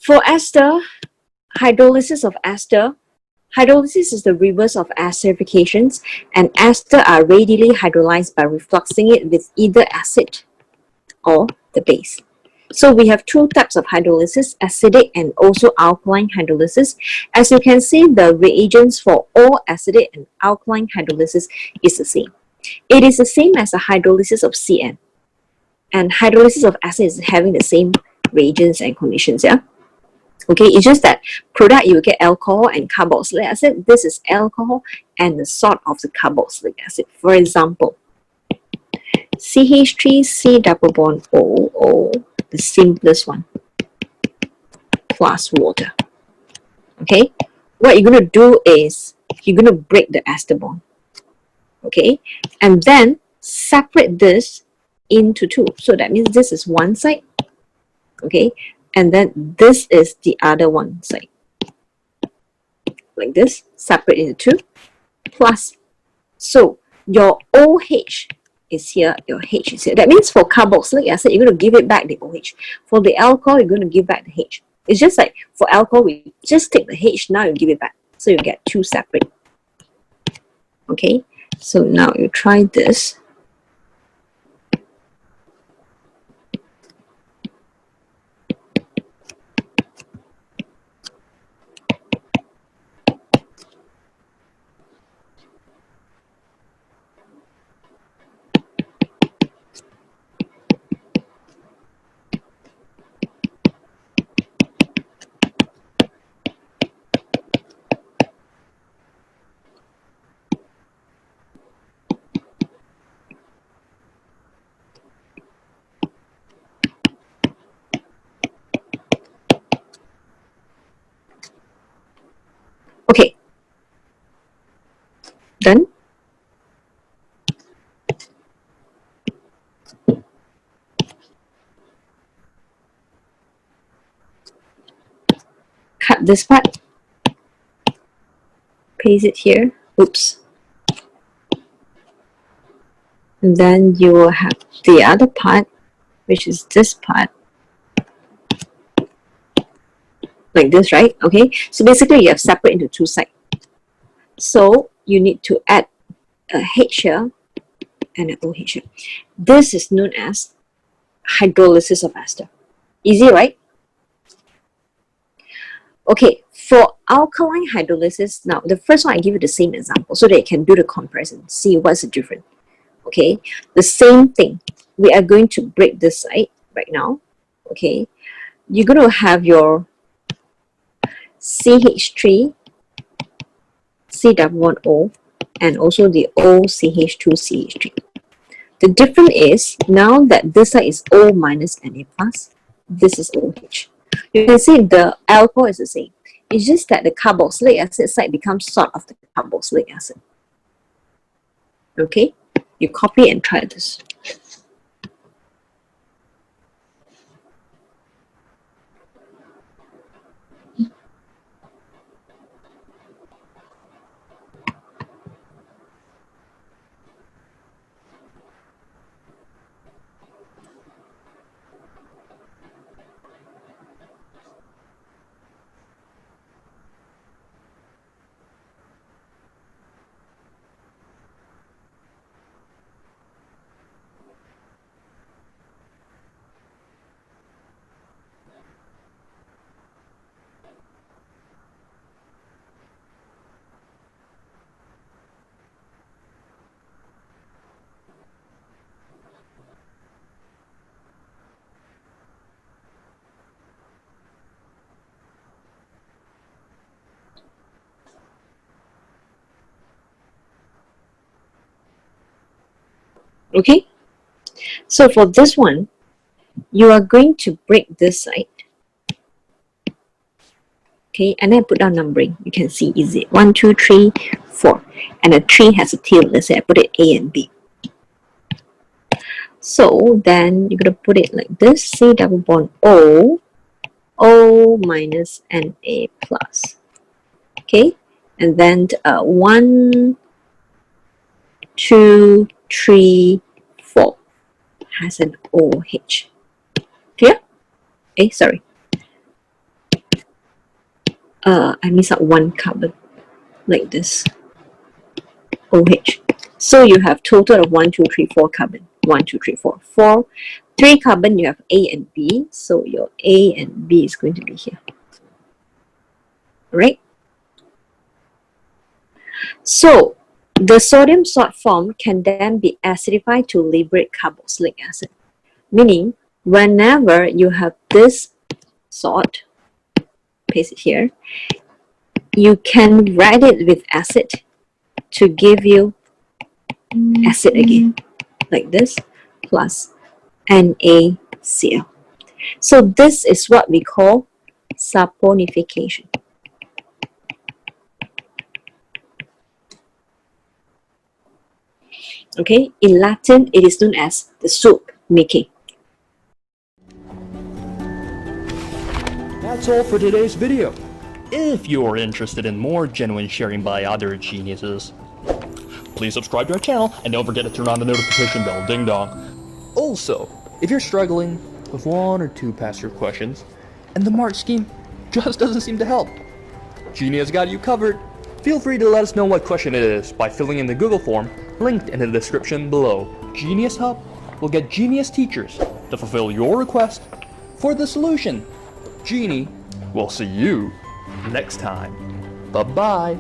For ester, hydrolysis of ester, hydrolysis is the reverse of esterifications, and ester are readily hydrolyzed by refluxing it with either acid or the base. So we have two types of hydrolysis, acidic and also alkaline hydrolysis. As you can see, the reagents for all acidic and alkaline hydrolysis is the same. It is the same as the hydrolysis of CN. And hydrolysis of acid is having the same reagents and conditions, yeah? Okay, it's just that product you will get alcohol and carboxylic acid. This is alcohol and the salt of the carboxylic acid. For example, CH3 C double bond O, the simplest one, plus water. Okay, what you're going to do is you're going to break the ester bond. Okay, and then separate this into two. So that means this is one side. Okay, and then this is the other one side. Like this, separate into two, plus. So your OH is here, your H is here. That means for carboxylic acid, you're going to give it back the OH. For the alcohol, you're going to give back the H. It's just like for alcohol, we just take the H, now you give it back. So you get two separate. Okay, so now you try this. Okay, done. Cut this part, paste it here. Oops. And then you will have the other part, which is this part, like this, right? Okay, so basically you have separate into two sides. So you need to add a H here and an OH here. This is known as hydrolysis of ester. Easy, right? Okay, for alkaline hydrolysis, now the first one I give you the same example so that you can do the comparison, see what's the difference. Okay, the same thing. We are going to break this side right now. Okay, you're going to have your CH3 C double bond O and also the OCH2CH3. The difference is now that this side is O minus Na plus, this is OH. You can see the alcohol is the same. It's just that the carboxylic acid side becomes salt of the carboxylic acid. Okay, you copy and try this. Okay, so for this one, you are going to break this side. Okay, and then put down numbering. You can see easy. 1, 2, 3, 4. And a 3 has a tail. Let's say I put it A and B. So then you're going to put it like this. C double bond O, O minus Na plus. Okay, and then 1, 2, 3, 4 has an OH. Clear? Okay, sorry. I miss out one carbon, like this, OH. So you have total of 1, 2, 3, 4 carbon. 1, 2, 3, 4. 4. 3 carbon, you have A and B. So your A and B is going to be here. Right? So the sodium salt form can then be acidified to liberate carboxylic acid. Meaning, whenever you have this salt, paste it here, you can write it with acid to give you acid again, like this, plus NaCl. So this is what we call saponification. Okay, in Latin, it is known as the soup making. That's all for today's video. If you're interested in more genuine sharing by other geniuses, please subscribe to our channel and don't forget to turn on the notification bell, ding dong. Also, if you're struggling with 1 or 2 past year questions and the mark scheme just doesn't seem to help, Genie has got you covered. Feel free to let us know what question it is by filling in the Google form linked in the description below. GenieUs Hub will get genius teachers to fulfill your request for the solution. Genie will see you next time. Bye-bye.